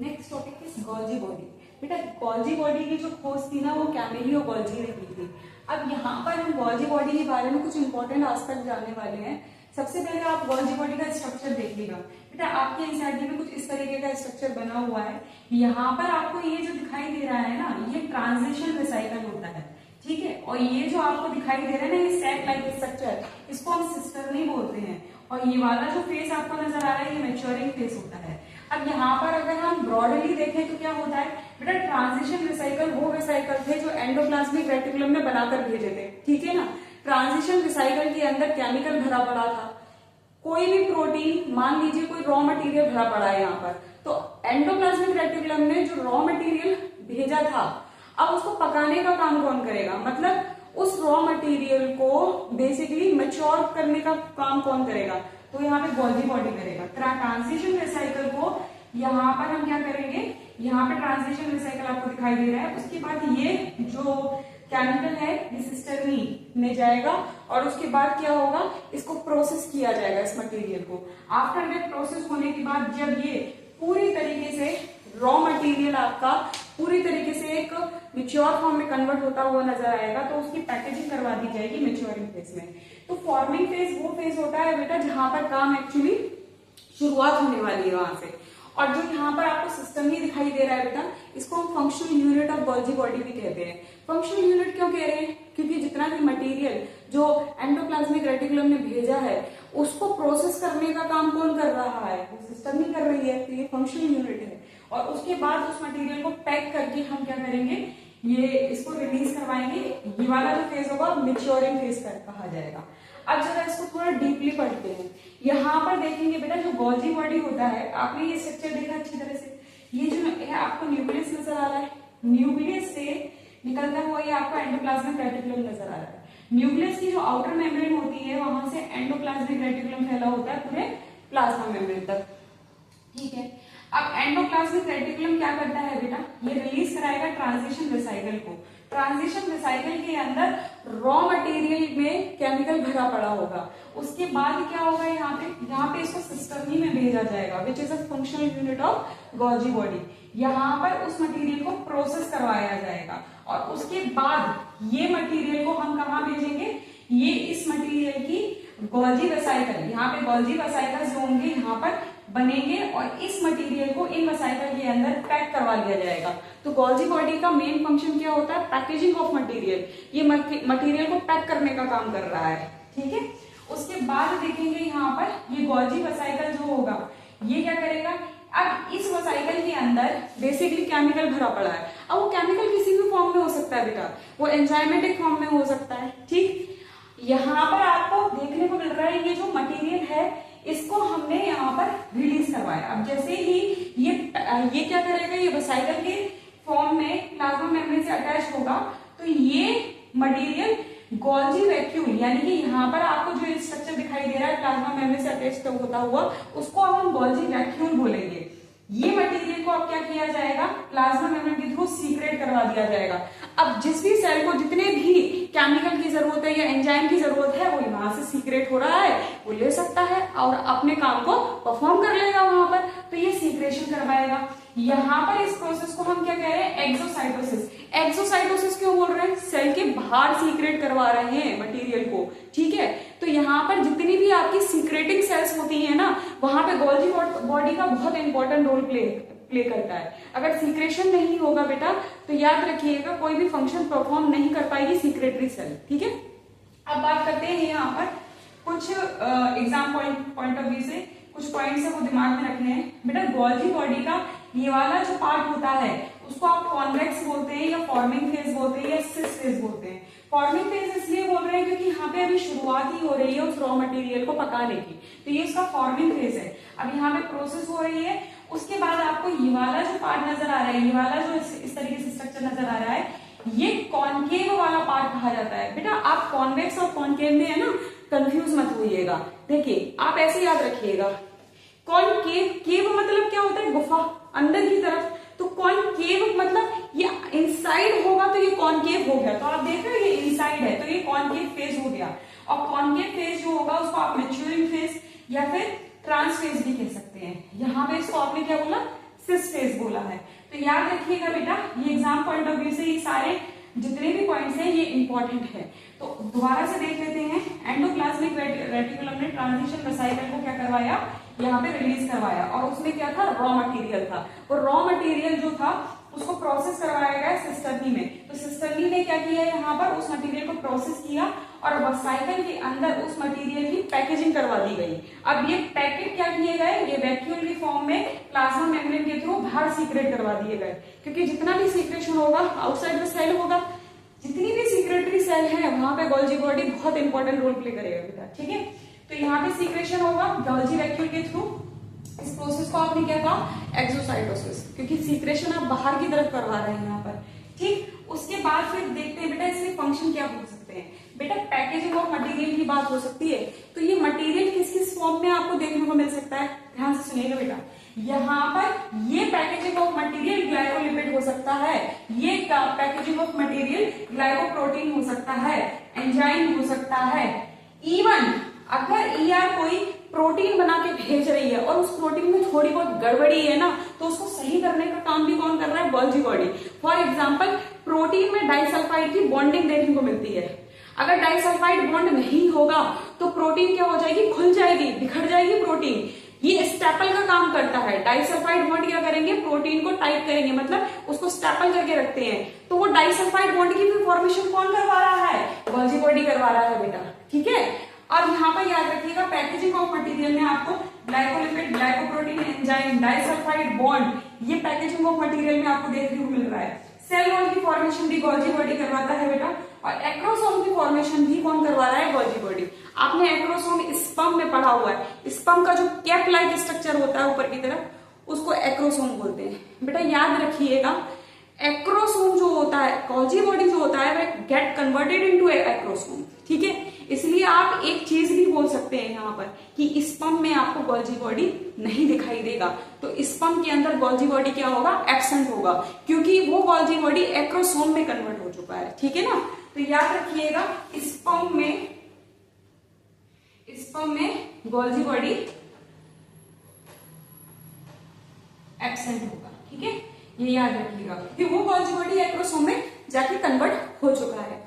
Next topic is Golgi body. बेटा Golgi body की जो खोज थी ना वो कैमिलियो गोल्जी ने की थी। अब यहाँ पर हम गोल्जी बॉडी के बारे में कुछ इंपॉर्टेंट एस्पेक्ट जानने वाले हैं। सबसे पहले आप गोल्जी बॉडी का स्ट्रक्चर देखिएगा। बेटा आपके एनसीईआरटी में कुछ इस तरीके का स्ट्रक्चर बना हुआ है। यहाँ पर आपको ये जो दिखाई दे रहा है ना, ये ट्रांजिशन रिसाइकल होता है, ठीक है। और ये जो आपको दिखाई दे रहा है ना, ये सैक लाइक स्ट्रक्चर, इसको हम सिस्टर्नी बोलते हैं। और ये वाला जो फेस आपको नजर आ रहा है, ये मैच्योरिंग फेस होता है। अब यहाँ पर अगर हम ब्रॉडली देखें तो क्या होता है बेटा, ट्रांजिशन रिसाइकल वो रिसाइकल थे जो एंडोप्लाज्मिक रेटिकुलम में बनाकर भेजे थे, ठीक है ना। ट्रांजिशन रिसाइकल के अंदर केमिकल भरा पड़ा था। कोई भी प्रोटीन, मान लीजिए कोई रॉ मटेरियल भरा पड़ा है यहाँ पर, तो एंडोप्लाज्मिक रेटिकुलम ने जो रॉ मटेरियल भेजा था, अब उसको पकाने का काम कौन करेगा, मतलब उस रॉ मटेरियल को बेसिकली मैच्योर करने का काम कौन करेगा, तो यहाँ पे गोल्जी बॉडी करेगा। ट्रांजिशन रिसाइकल को यहाँ पर हम क्या करेंगे, यहाँ पे ट्रांजिशन रिसाइकल आपको दिखाई दे रहा है। उसके बाद ये जो केमिकल है ये सिस्टर्नी में जाएगा और उसके बाद क्या होगा, इसको प्रोसेस किया जाएगा इस मटेरियल को। आफ्टर दैट प्रोसेस होने के बाद जब ये पूरी तरीके से रॉ मटेरियल आपका पूरी तरीके से एक मैच्योर फॉर्म में कन्वर्ट होता हुआ नजर आएगा, तो उसकी पैकेजिंग करवा दी जाएगी मैच्योरिंग फेज में। तो फॉर्मिंग फेज वो फेज होता है बेटा जहां पर काम एक्चुअली शुरुआत होने वाली है वहां से। और जो यहाँ पर आपको सिस्टम ही दिखाई दे रहा है बेटा, इसको हम functional unit of Golgi body भी कहते हैं। फंक्शनल यूनिट क्यों कह रहे हैं, क्योंकि जितना भी मटेरियल जो एंडोप्लाज्मिक रेटिकुलम ने भेजा है उसको प्रोसेस करने का काम कौन कर रहा है, वो सिस्टम ही कर रही है, तो ये फंक्शनल यूनिट है। और उसके बाद उस मटेरियल को पैक करके हम क्या करेंगे, ये इसको रिलीज करवाएंगे। ये वाला जो फेज होगा मैच्योरिंग फेज कहा जाएगा। अब जरा इसको थोड़ा डीपली पढ़ते हैं। यहाँ पर देखेंगे बेटा जो गोल्जी बॉडी होता है, आपने ये स्ट्रक्चर देखा अच्छी तरह से, ये जो है आपको न्यूक्लियस नजर आ रहा है, न्यूक्लियस से निकलता हुआ ये आपको एंडोप्लाज्मिक रेटिकुलम नजर आ रहा है। न्यूक्लियस की जो आउटर मेम्ब्रेन होती है वहां से एंडोप्लाज्मिक रेटिकुलम फैला होता है पूरे प्लाज्मा मेम्ब्रेन तक, ठीक है। अब एंडोप्लाज्मिक रेटिकुलम क्या करता है बेटा, ये रिलीज कराएगा ट्रांजिशन रिसाइकल को। ट्रांजिशन रिसाइकल के अंदर रॉ मटेरियल में केमिकल भरा पड़ा होगा। उसके बाद क्या होगा, यहाँ पे इसको सिस्टर्नी में भेजा जाएगा, which is a functional unit of Golgi body. यहाँ पर उस मटेरियल को प्रोसेस करवाया जाएगा और उसके बाद ये मटेरियल को हम कहाँ भेजेंगे, ये इस मटेरियल की गोल्जी वेसाइकल, यहाँ पे गोल्जी वेसाइकल जो होंगे यहाँ पर बनेंगे और इस मटेरियल को इन वेसाइकल के अंदर पैक करवा लिया जाएगा। तो गोल्जी बॉडी का मेन फंक्शन क्या होता है, पैकेजिंग ऑफ मटेरियल। ये मटेरियल को पैक करने का काम कर रहा है, ठीक है। उसके बाद देखेंगे यहाँ पर ये गोल्जी वेसाइकल जो होगा ये क्या करेगा, अब इस वेसाइकल के अंदर बेसिकली केमिकल भरा पड़ा है। अब वो केमिकल किसी भी फॉर्म में हो सकता है बेटा, वो एंजाइमेटिक फॉर्म में हो सकता है, ठीक। यहाँ पर आपको देखने को मिल रहा है ये जो मटेरियल है इसको हमने यहाँ पर रिलीज करवाया। अब जैसे ही ये क्या करेगा, ये वेसाइकल के फॉर्म में प्लाज्मा मेम्ब्रेन से अटैच होगा, तो ये मटेरियल गोल्जी वैक्यूल, यानी कि यहाँ पर आपको जो स्ट्रक्चर दिखाई दे रहा है प्लाज्मा मेम्ब्रेन से अटैच होता हुआ, उसको हम गोल्जी वैक्यूल बोलेंगे। ये मटेरियल को अब क्या किया जाएगा, प्लाज्मा मेम्ब्रेन के थ्रू सीक्रेट करवा दिया जाएगा। अब जिस भी सेल को जितने भी केमिकल की जरूरत है या एंजाइम की जरूरत है वो वहां से सीक्रेट हो रहा है, वो ले सकता है और अपने काम को परफॉर्म कर लेगा वहां पर, तो ये सीक्रेशन करवाएगा। यहाँ पर इस प्रोसेस को हम क्या कह रहे हैं, एक्सोसाइटोसिस। एक्सोसाइटोसिस क्यों बोल रहे हैं, सेल के बाहर सीक्रेट करवा रहे हैं मटेरियल को, ठीक है। तो यहाँ पर जितनी भी आपकी सीक्रेटिंग सेल्स होती है ना, वहां पे गोल्जी बॉडी का बहुत इंपॉर्टेंट रोल प्ले करता है। अगर सीक्रेशन नहीं होगा बेटा तो याद रखिएगा कोई भी फंक्शन परफॉर्म नहीं कर पाएगी सीक्रेटरी सेल, ठीक है। अब बात करते हैं यहाँ पर कुछ एग्जाम पॉइंट ऑफ व्यू से कुछ पॉइंट्स है वो दिमाग में रखने हैं बेटा। गोल्जी बॉडी का ये वाला जो पार्ट होता है उसको आप कॉन्वेक्स बोलते हैं या फॉर्मिंग फेज बोलते हैं या सिस फेज बोलते हैं। फॉर्मिंग फेज इसलिए बोल रहे हैं क्योंकि यहाँ पे अभी शुरुआत ही हो रही है उस रॉ मटेरियल को पकाने की, तो ये उसका फॉर्मिंग फेज है। अब यहाँ पे प्रोसेस हो रही है, उसके बाद आपको ये वाला जो पार्ट नजर आ रहा है, ये वाला जो इस तरीके से स्ट्रक्चर नजर आ रहा है, ये कॉनकेव वाला पार्ट कहा जाता है। बेटा आप कॉन्वेक्स और कॉनकेव में है ना कंफ्यूज मत होइएगा। देखिए आप ऐसे याद रखिएगा, कॉनकेव, केव मतलब क्या होता है, गुफा अंदर की तरफ, तो कॉनकेव मतलब ये इनसाइड होगा तो ये कॉनकेव हो गया। तो आप देख रहे हो ये इनसाइड है तो ये कॉनकेव फेज हो गया। और कॉनकेव फेज जो होगा उसको आप मैच्योरिंग फेज या फिर ट्रांस फेज भी कह सकते हैं। यहाँ पे इसको आपने क्या बोला, सिस फेज बोला है। तो याद रखिएगा बेटा, ये एग्जाम पॉइंट ऑफ व्यू से ये सारे जितने भी पॉइंट्स हैं ये इंपॉर्टेंट है। तो दोबारा से देख लेते हैं। एंडोप्लाज्मिक रेटिकुलम ने ट्रांजिशन वेसाइकल को क्या करवाया, यहाँ पे रिलीज करवाया, और उसमें क्या था, रॉ मटेरियल था। और रॉ मटेरियल जो था उसको प्रोसेस करवाया गया सिस्टर्नी में। तो सिस्टर्नी ने क्या किया, यहाँ पर उस मटेरियल को प्रोसेस किया और वेसाइकल के अंदर उस मटेरियल की पैकेजिंग करवा दी गई। अब ये पैकेट क्या किए गए, ये वैक्यूल की फॉर्म में प्लाज्मा मेम्ब्रेन के थ्रू बाहर सीक्रेट करवा दिए गए, क्योंकि जितना भी सीक्रेशन होगा आउटसाइड द सेल होगा। जितनी भी सीक्रेटरी सेल है वहां पे गोल्जी बॉडी बहुत इंपॉर्टेंट रोल प्ले करेगा बेटा, ठीक है। तो यहाँ पे सीक्रेशन होगा गोल्जी वैक्यूल के थ्रू। इस प्रोसेस को आपने क्या कहा, एक्सोसाइटोसिस, क्योंकि सीक्रेशन आप बाहर की तरफ करवा रहे हैं यहाँ पर, ठीक। उसके बाद फिर देखते हैं बेटा इसके फंक्शन क्या हो सकते हैं। बेटा पैकेजिंग ऑफ मटेरियल की बात हो सकती है। तो ये मटेरियल किस किस फॉर्म में आपको देखने को मिल सकता है, ध्यान से सुनिएगा बेटा। यहाँ पर ये पैकेजिंग ऑफ मटेरियल ग्लाइकोलिपिड हो सकता है, ये पैकेजिंग ऑफ मटेरियल ग्लाइकोप्रोटीन हो सकता है, एंजाइम हो सकता है। इवन अगर ईआर कोई प्रोटीन बना के भेज रही है और उस प्रोटीन में थोड़ी बहुत गड़बड़ी है ना, तो उसको सही करने का काम भी कौन कर रहा है, Golgi body. For example protein में डाइसल्फाइड की बॉन्डिंग देखने को मिलती है। अगर डाइसल्फाइड बॉन्ड नहीं होगा तो प्रोटीन क्या हो जाएगी, खुल जाएगी, बिखर जाएगी प्रोटीन। ये स्टेपल का काम करता है। डाइसल्फाइड बॉन्ड क्या करेंगे, प्रोटीन को टाइट करेंगे, मतलब उसको स्टेपल करके रखते हैं। तो वो डाइसल्फाइड बॉन्ड की भी फॉर्मेशन कौन करवा रहा है, गोल्जी बॉडी करवा रहा है बेटा, ठीक है। और यहाँ पर याद रखिएगा पैकेजिंग ऑफ मटेरियल में आपको glycolipid, glycoprotein, enzyme, disulphide bond, ये पैकेजिंग ऑफ मटेरियल में आपको देखने को मिल रहा है। सेल वॉल की फॉर्मेशन भी गोल्जी बॉडी करवाता है बेटा, और एक्रोसोम की फॉर्मेशन भी कौन करवा रहा है, गोल्जी बॉडी। आपने एक्रोसोम स्पर्म में पढ़ा हुआ है। स्पर्म का जो कैप लाइक स्ट्रक्चर होता है ऊपर की तरफ, उसको एक्रोसोम बोलते हैं बेटा, याद रखिएगा। एक्रोसोम जो होता है, गोल्जी बॉडी जो होता है, वह गेट कन्वर्टेड इनटू एक्रोसोम, ठीक है। इसलिए आप एक चीज भी बोल सकते हैं यहाँ पर कि स्पर्म में आपको गोल्जी बॉडी नहीं दिखाई देगा, तो स्पर्म के अंदर गोल्जी बॉडी क्या होगा, एब्सेंट होगा, क्योंकि वो गोल्जी बॉडी एक्रोसोम में कन्वर्ट हो चुका है, ठीक है ना। तो याद रखिएगा स्पर्म में गोल्जी बॉडी एब्सेंट होगा, ठीक है, ये याद रखिएगा कि वो गोल्जी बॉडी एक्रोसोम में जाके कन्वर्ट हो चुका है।